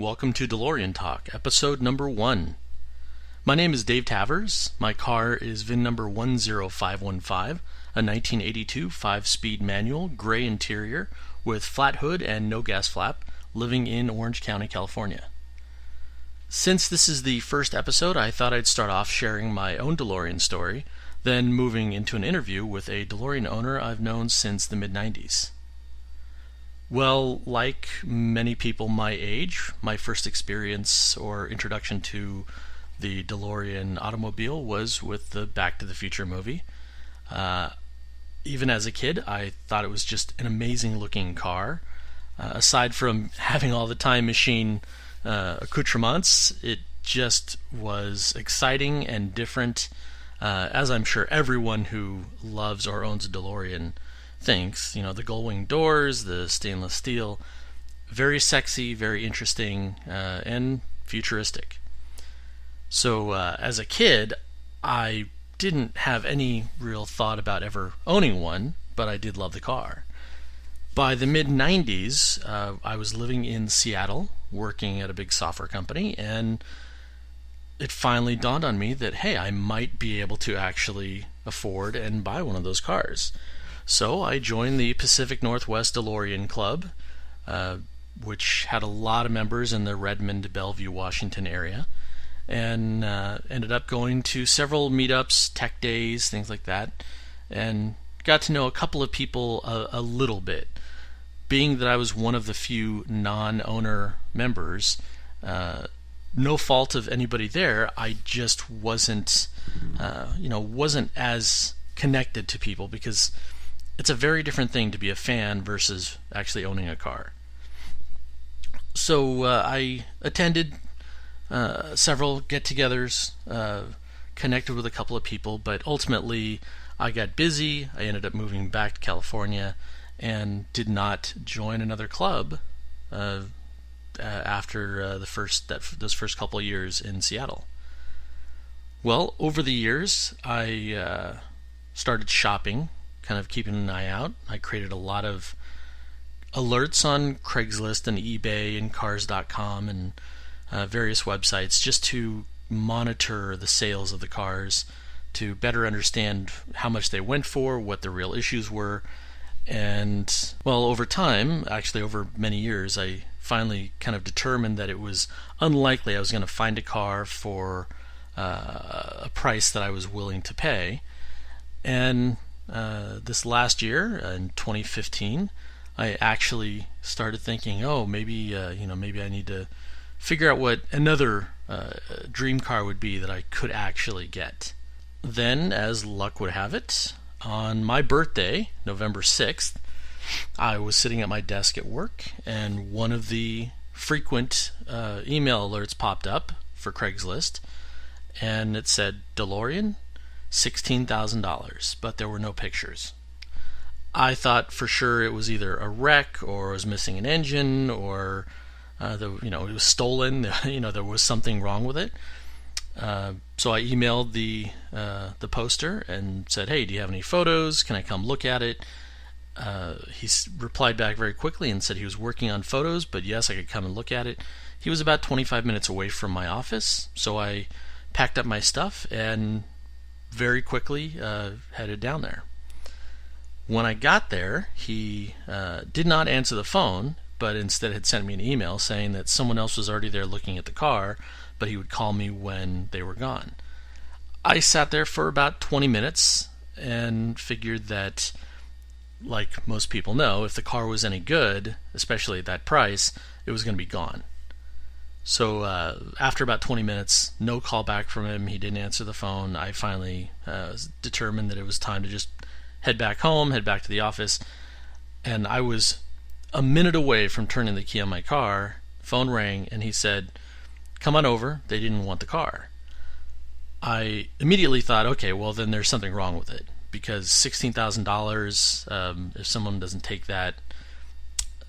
Welcome to DeLorean Talk, episode number 1. My name is Dave Tavres. My car is VIN number 10515, a 1982 5-speed manual, gray interior, with flat hood and no gas flap, living in Orange County, California. Since this is the first episode, I thought I'd start off sharing my own DeLorean story, then moving into an interview with a DeLorean owner I've known since the mid-90s. Well, like many people my age, my first experience or introduction to the DeLorean automobile was with the Back to the Future movie. Even as a kid, I thought it was just an amazing looking car. Aside from having all the time machine accoutrements, it just was exciting and different, as I'm sure everyone who loves or owns a DeLorean thinks. You know, the gull-wing doors, the stainless steel, very sexy, very interesting, and futuristic. So as a kid, I didn't have any real thought about ever owning one, but I did love the car. By the mid-90s, I was living in Seattle, working at a big software company, and it finally dawned on me that, hey, I might be able to actually afford and buy one of those cars. So I joined the Pacific Northwest DeLorean Club, which had a lot of members in the Redmond, Bellevue, Washington area, and ended up going to several meetups, tech days, things like that, and got to know a couple of people a little bit. Being that I was one of the few non-owner members, no fault of anybody there, I just wasn't as connected to people, because it's a very different thing to be a fan versus actually owning a car. So I attended several get-togethers, connected with a couple of people, but ultimately I got busy. I ended up moving back to California and did not join another club after those first couple of years in Seattle. Well, over the years, I started shopping, kind of keeping an eye out. I created a lot of alerts on Craigslist and eBay and Cars.com and various websites just to monitor the sales of the cars, to better understand how much they went for, what the real issues were. And, well, over time, actually over many years, I finally kind of determined that it was unlikely I was going to find a car for a price that I was willing to pay. And this last year, in 2015, I actually started thinking, maybe I need to figure out what another dream car would be that I could actually get. Then, as luck would have it, on my birthday, November 6th, I was sitting at my desk at work, and one of the frequent email alerts popped up for Craigslist, and it said, DeLorean, $16,000, but there were no pictures. I thought for sure it was either a wreck, or it was missing an engine, or it was stolen. There was something wrong with it. So I emailed the poster and said, "Hey, do you have any photos? Can I come look at it?" He replied back very quickly and said he was working on photos, but yes, I could come and look at it. He was about 25 minutes away from my office, so I packed up my stuff and very quickly headed down there. When I got there, he did not answer the phone, but instead had sent me an email saying that someone else was already there looking at the car, but he would call me when they were gone. I sat there for about 20 minutes and figured that, like most people know, if the car was any good, especially at that price, it was going to be gone. So after about 20 minutes, no call back from him, he didn't answer the phone, I finally determined that it was time to just head back home, head back to the office, and I was a minute away from turning the key on my car. Phone rang, and he said, "Come on over, they didn't want the car." I immediately thought, okay, well then there's something wrong with it, because $16,000, if someone doesn't take that,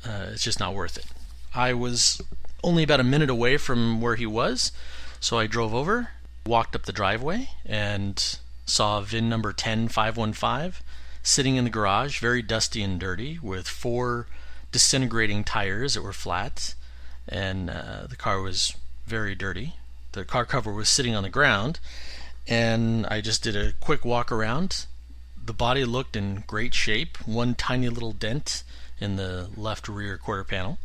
it's just not worth it. I was only about a minute away from where he was, so I drove over, walked up the driveway, and saw VIN number 10515 sitting in the garage, very dusty and dirty, with 4 disintegrating tires that were flat, and the car was very dirty. The car cover was sitting on the ground, and I just did a quick walk around. The body looked in great shape, one tiny little dent in the left rear quarter panel.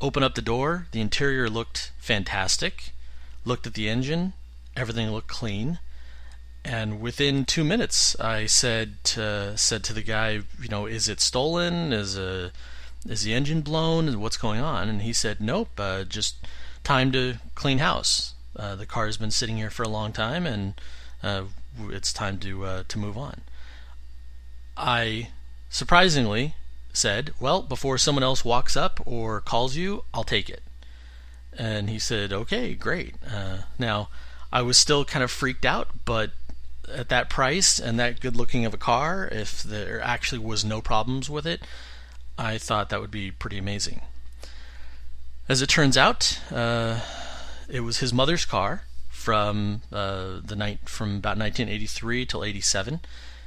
Open up the door, the interior looked fantastic. Looked at the engine, everything looked clean. And within 2 minutes, I said to the guy, is it stolen? Is the engine blown? What's going on? And he said, nope, just time to clean house. The car has been sitting here for a long time, and it's time to move on. I surprisingly said, well, before someone else walks up or calls you, I'll take it. And he said, okay, great. Now, I was still kind of freaked out, but at that price and that good looking of a car, if there actually was no problems with it, I thought that would be pretty amazing. As it turns out, it was his mother's car from about 1983 till 87.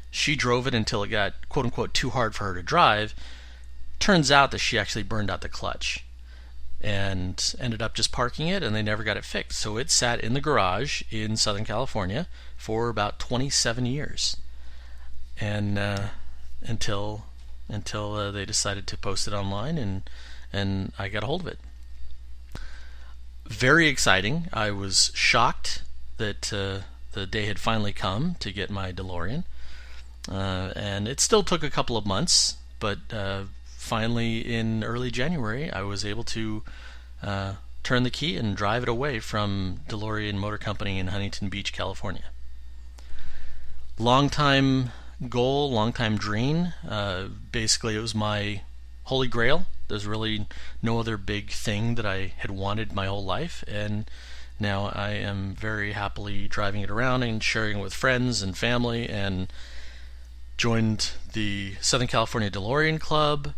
She drove it until it got quote unquote too hard for her to drive. Turns out that she actually burned out the clutch and ended up just parking it, and they never got it fixed. So it sat in the garage in Southern California for about 27 years, and until they decided to post it online, and I got a hold of it. Very exciting. I was shocked that the day had finally come to get my DeLorean, and it still took a couple of months, but finally in early January I was able to turn the key and drive it away from DeLorean Motor Company in Huntington Beach, California. Long time goal, long time dream. Basically it was my holy grail. There's really no other big thing that I had wanted my whole life, and now I am very happily driving it around and sharing it with friends and family, and joined the Southern California DeLorean Club.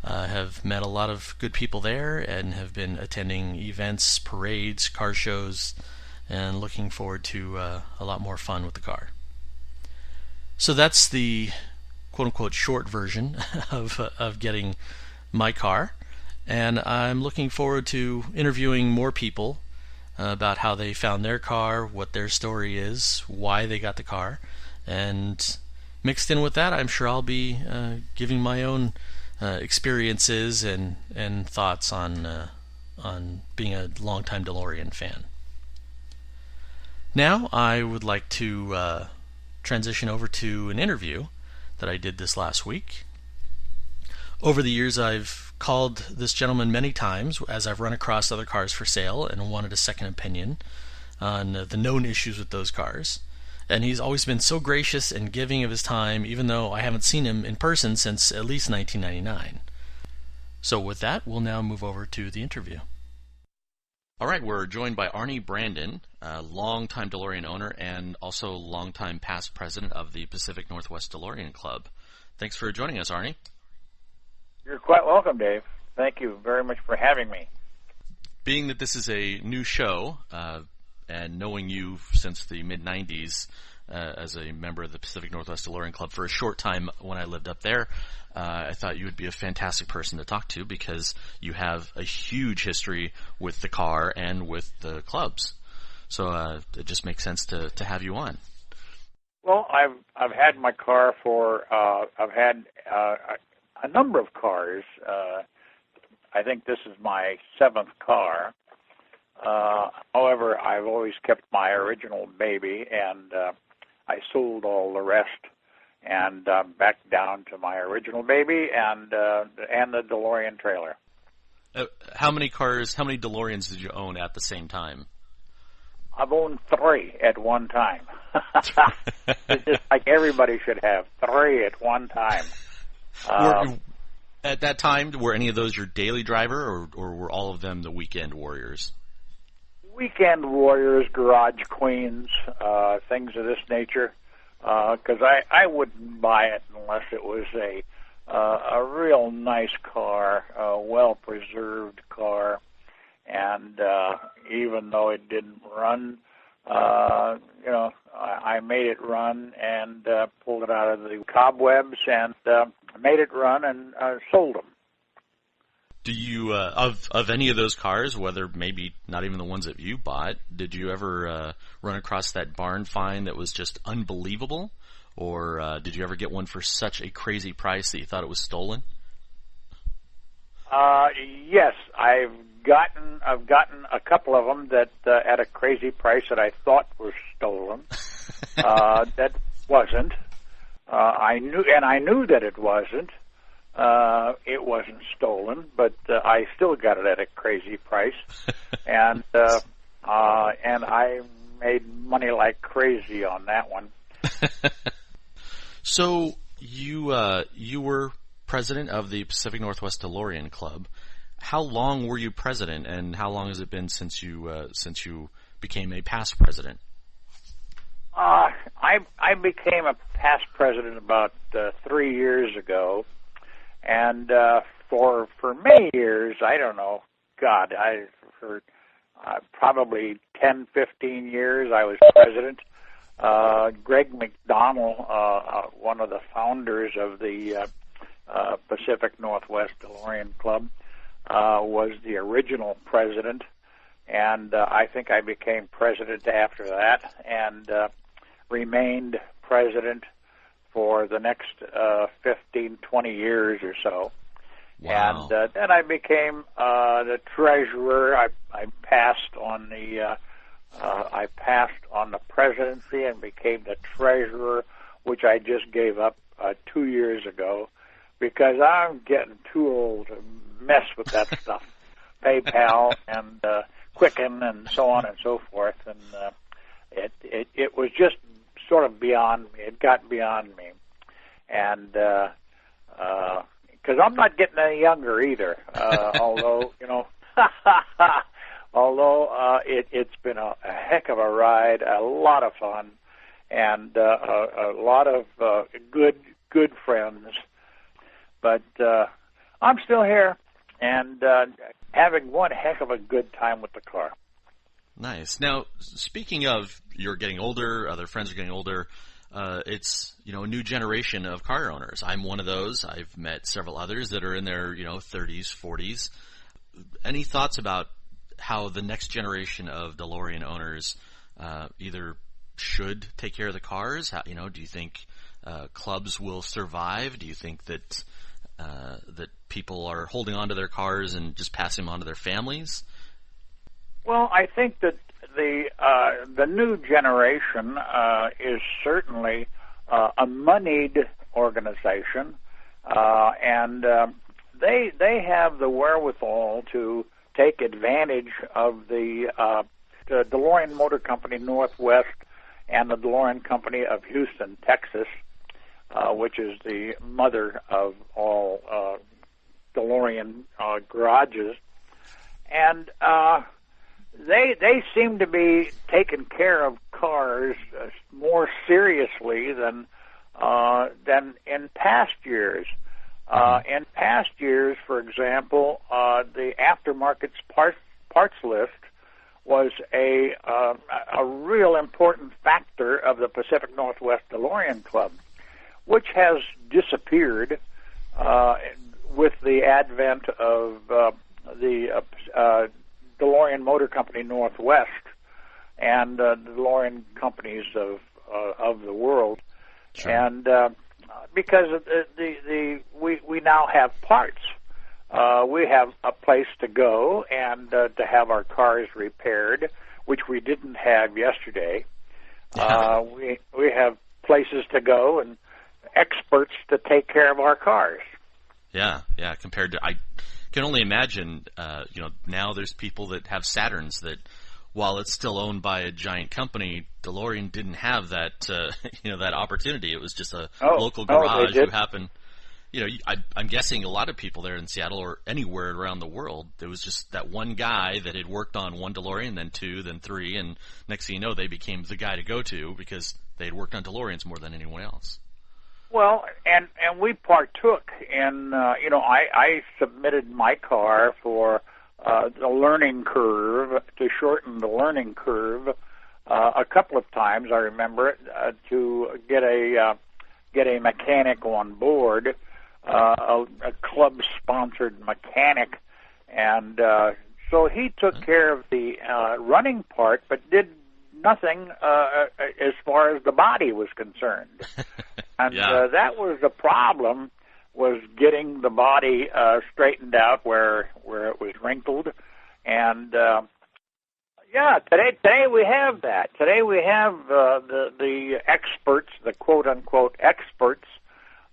Have met a lot of good people there, and have been attending events, parades, car shows, and looking forward to a lot more fun with the car. So that's the quote-unquote short version of getting my car, and I'm looking forward to interviewing more people about how they found their car, what their story is, why they got the car, and mixed in with that, I'm sure I'll be giving my own experiences and thoughts on being a longtime DeLorean fan. Now I would like to transition over to an interview that I did this last week. Over the years, I've called this gentleman many times as I've run across other cars for sale and wanted a second opinion on the known issues with those cars. And he's always been so gracious and giving of his time, even though I haven't seen him in person since at least 1999. So with that, we'll now move over to the interview. All right, we're joined by Arnie Brandon, a longtime DeLorean owner and also longtime past president of the Pacific Northwest DeLorean Club. Thanks for joining us, Arnie. You're quite welcome, Dave. Thank you very much for having me. Being that this is a new show, and knowing you since the mid-90s as a member of the Pacific Northwest DeLorean Club for a short time when I lived up there, I thought you would be a fantastic person to talk to because you have a huge history with the car and with the clubs. So it just makes sense to have you on. Well, I've had my car for I've had a number of cars. I think this is my 7th car. However, I've always kept my original baby, and I sold all the rest, and back down to my original baby and the DeLorean trailer. How many DeLoreans did you own at the same time? I've owned 3 at one time. It's just like everybody should have 3 at one time. At that time, were any of those your daily driver, or were all of them the weekend warriors? Weekend warriors, garage queens, things of this nature. Because I wouldn't buy it unless it was a real nice car, a well-preserved car, and even though it didn't run, I made it run and pulled it out of the cobwebs and made it run and sold them. Do you of any of those cars, whether maybe not even the ones that you bought, did you ever run across that barn find that was just unbelievable, or did you ever get one for such a crazy price that you thought it was stolen? Yes, I've gotten a couple of them that at a crazy price that I thought was stolen. That wasn't. I knew that it wasn't. It wasn't stolen, but I still got it at a crazy price, and I made money like crazy on that one. So you were president of the Pacific Northwest DeLorean Club. How long were you president, and how long has it been since you became a past president? I became a past president about 3 years ago, and for many years, I don't know, God, for probably 10, 15 years I was president. Greg McDonald, one of the founders of the Pacific Northwest DeLorean Club, was the original president, and I think I became president after that, and remained president for the next 15, 20 years or so. Wow. And then I became the treasurer. I passed on the presidency and became the treasurer, which I just gave up 2 years ago because I'm getting too old to mess with that stuff. PayPal and Quicken and so on and so forth, and it was just sort of beyond me. It got beyond me, and because I'm not getting any younger either. Although it's been a heck of a ride, a lot of fun, and a lot of good friends. But I'm still here and having one heck of a good time with the car. Nice. Now, speaking of you're getting older, other friends are getting older, it's a new generation of car owners. I'm one of those. I've met several others that are in their 30s, 40s. Any thoughts about how the next generation of DeLorean owners either should take care of the cars? How, do you think clubs will survive? Do you think that that people are holding on to their cars and just passing them on to their families? Well, I think that the new generation is certainly a moneyed organization, and they have the wherewithal to take advantage of the DeLorean Motor Company Northwest and the DeLorean Company of Houston, Texas, which is the mother of all DeLorean garages, and they seem to be taking care of cars more seriously than in past years. In past years, for example, the aftermarket parts list was a real important factor of the Pacific Northwest DeLorean Club, which has disappeared with the advent of the DeLorean Motor Company Northwest and the DeLorean companies of the world. Sure. And because we now have parts, we have a place to go and to have our cars repaired, which we didn't have yesterday. Yeah. We have places to go and experts to take care of our cars. Yeah. Compared to, I can only imagine, now there's people that have Saturns that, while it's still owned by a giant company, DeLorean didn't have that, that opportunity. It was just a local garage who happened. I'm guessing a lot of people there in Seattle or anywhere around the world, there was just that one guy that had worked on one DeLorean, then two, then three, and next thing you know, they became the guy to go to because they had worked on DeLoreans more than anyone else. Well, and we partook in, I submitted my car for the learning curve, to shorten the learning curve a couple of times, I remember it, to get a mechanic on board, a club-sponsored mechanic And so he took care of the running part, but did nothing as far as the body was concerned. And that was the problem, was getting the body straightened out where it was wrinkled. And today we have that. Today we have the experts, the quote-unquote experts.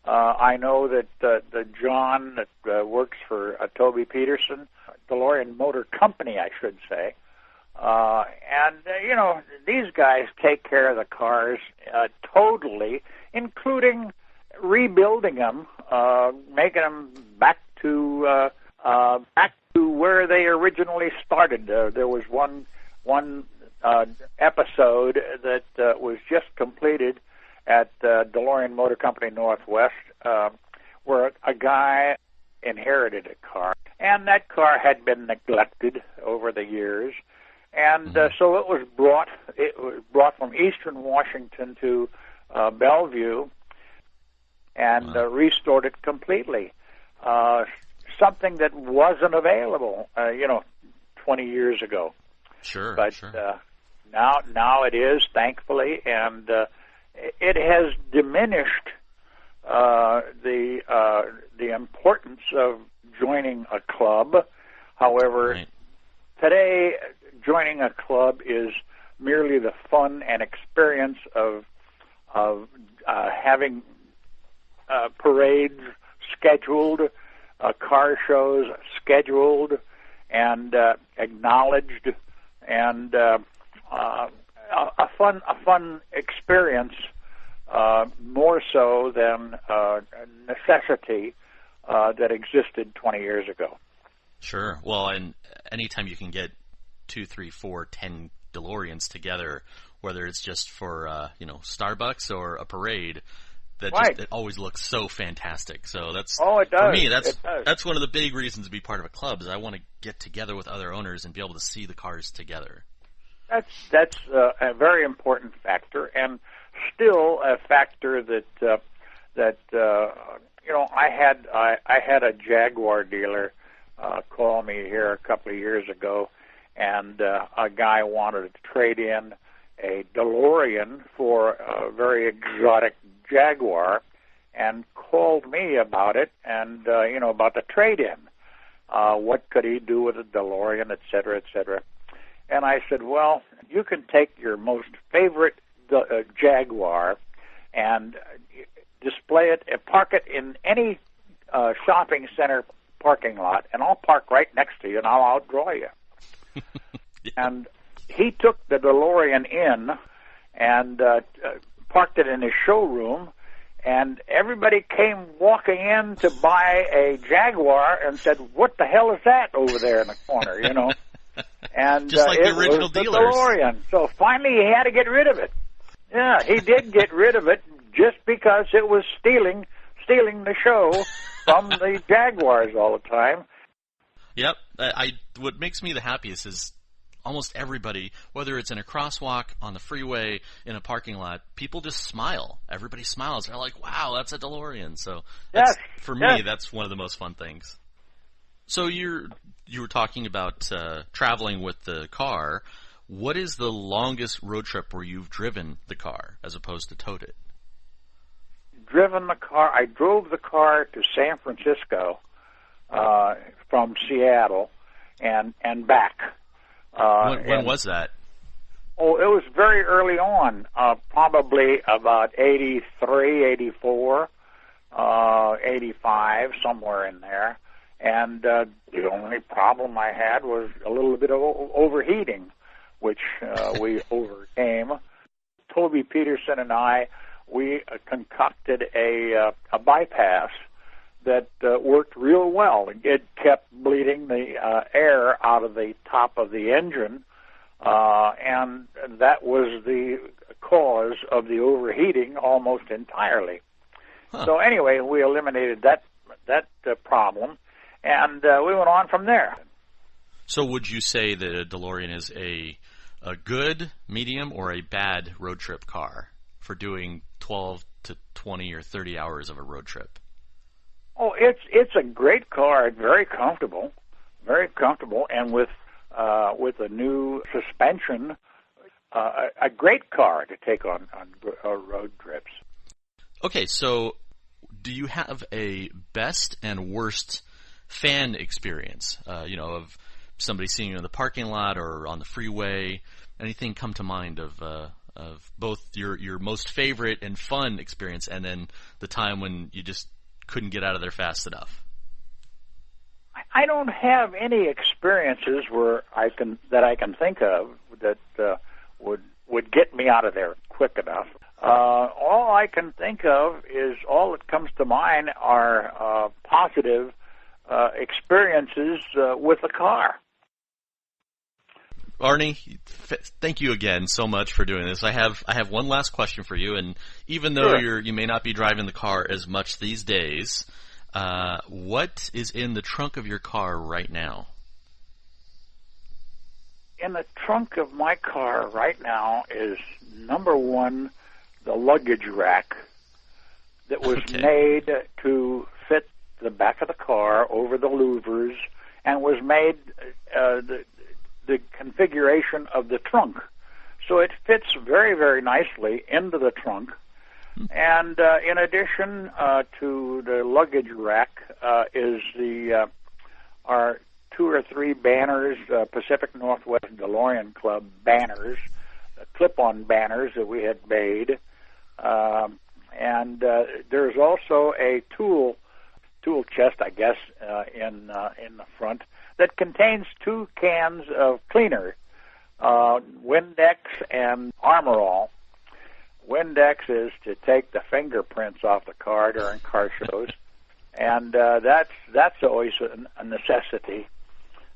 I know that the John that works for Toby Peterson, DeLorean Motor Company, I should say. These guys take care of the cars totally, including rebuilding them, making them back to where they originally started. There was one episode that was just completed at DeLorean Motor Company Northwest, where a guy inherited a car, and that car had been neglected over the years, and so it was brought from Eastern Washington to Bellevue, and restored it completely. Something that wasn't available, 20 years ago. Sure, but sure. Now it is, thankfully, and it has diminished the importance of joining a club. However, today joining a club is merely the fun and experience of having parades scheduled, car shows scheduled and acknowledged, and a fun experience, more so than necessity that existed 20 years ago. Sure. Well, and anytime you can get 2, 3, 4, 10 DeLoreans together, whether it's just for Starbucks or a parade, it always looks so fantastic. So that's it does. For me. That's one of the big reasons to be part of a club, is I want to get together with other owners and be able to see the cars together. That's a very important factor, and still a factor that I had a Jaguar dealer call me here a couple of years ago, and a guy wanted to trade in a DeLorean for a very exotic Jaguar, and called me about it, and about the trade-in. What could he do with a DeLorean, et cetera, et cetera. And I said, well, you can take your most favorite Jaguar and display it, park it in any shopping center parking lot, and I'll park right next to you, and I'll outdraw you. And he took the DeLorean in and parked it in his showroom, and everybody came walking in to buy a Jaguar and said, what the hell is that over there in the corner, And just like the original was the dealers. DeLorean. So finally he had to get rid of it. Yeah, he did get rid of it just because it was stealing the show from the Jaguars all the time. Yep. What makes me the happiest is almost everybody, whether it's in a crosswalk, on the freeway, in a parking lot, people just smile. Everybody smiles. They're like, wow, that's a DeLorean. So for me, that's one of the most fun things. So you were talking about traveling with the car. What is the longest road trip where you've driven the car as opposed to towed it? Driven the car. I drove the car to San Francisco from Seattle and back. When was that? Oh, it was very early on, probably about 83, 84, 85, somewhere in there. And the only problem I had was a little bit of overheating, which we overcame. Toby Peterson and we concocted a bypass that worked real well. It kept bleeding the air out of the top of the engine, and that was the cause of the overheating almost entirely. Huh. So anyway, we eliminated that problem, and we went on from there. So would you say that a DeLorean is a good, medium, or a bad road trip car for doing 12 to 20 or 30 hours of a road trip? Oh, it's a great car. It's very comfortable, very comfortable, and with a new suspension, a great car to take on road trips. Okay, so do you have a best and worst fan experience? Of somebody seeing you in the parking lot or on the freeway. Anything come to mind of both your most favorite and fun experience, and then the time when you just couldn't get out of there fast enough? I don't have any experiences that I can think of that would get me out of there quick enough. All I can think of is all that comes to mind are positive experiences with the car. Arnie, thank you again so much for doing this. I have one last question for you, and even though Sure. you may not be driving the car as much these days, what is in the trunk of your car right now? In the trunk of my car right now is, number one, the luggage rack that was made to fit the back of the car over the louvers, and was made the configuration of the trunk. So it fits very, very nicely into the trunk. And in addition to the luggage rack is our 2 or 3 banners, Pacific Northwest DeLorean Club banners, clip-on banners that we had made. And there's also a tool chest, I guess, in the front that contains 2 cans of cleaner, Windex and Armor All. Windex is to take the fingerprints off the car during car shows, and that's always a necessity.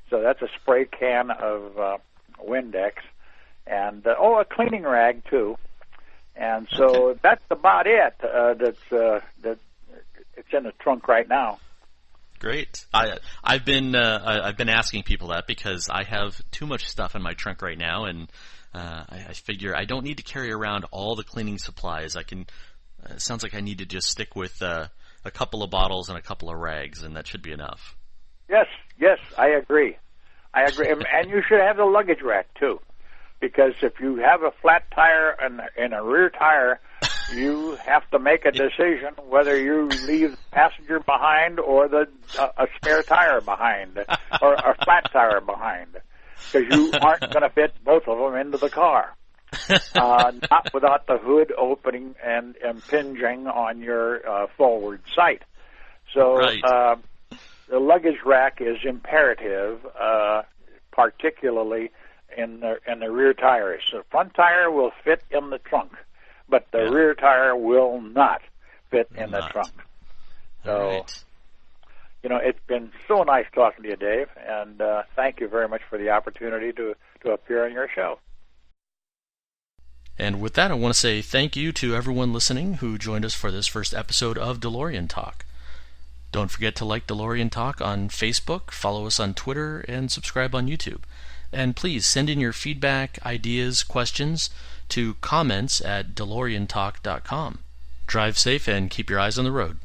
So that's a spray can of Windex, and a cleaning rag too. And so that's about it. That's it's in the trunk right now. Great. I've been asking people that because I have too much stuff in my trunk right now, and I figure I don't need to carry around all the cleaning supplies. It sounds like I need to just stick with a couple of bottles and a couple of rags, and that should be enough. Yes, I agree. And you should have the luggage rack too, because if you have a flat tire and a rear tire, you have to make a decision whether you leave the passenger behind or a spare tire behind, or a flat tire behind, because you aren't going to fit both of them into the car. Not without the hood opening and impinging on your forward sight. So right. The luggage rack is imperative, particularly in the rear tires. The front tire will fit in the trunk, but the rear tire will not fit in the trunk. So, right. It's been so nice talking to you, Dave, and thank you very much for the opportunity to appear on your show. And with that, I want to say thank you to everyone listening who joined us for this first episode of DeLorean Talk. Don't forget to like DeLorean Talk on Facebook, follow us on Twitter, and subscribe on YouTube. And please send in your feedback, ideas, questions to comments@DeLoreanTalk.com. Drive safe and keep your eyes on the road.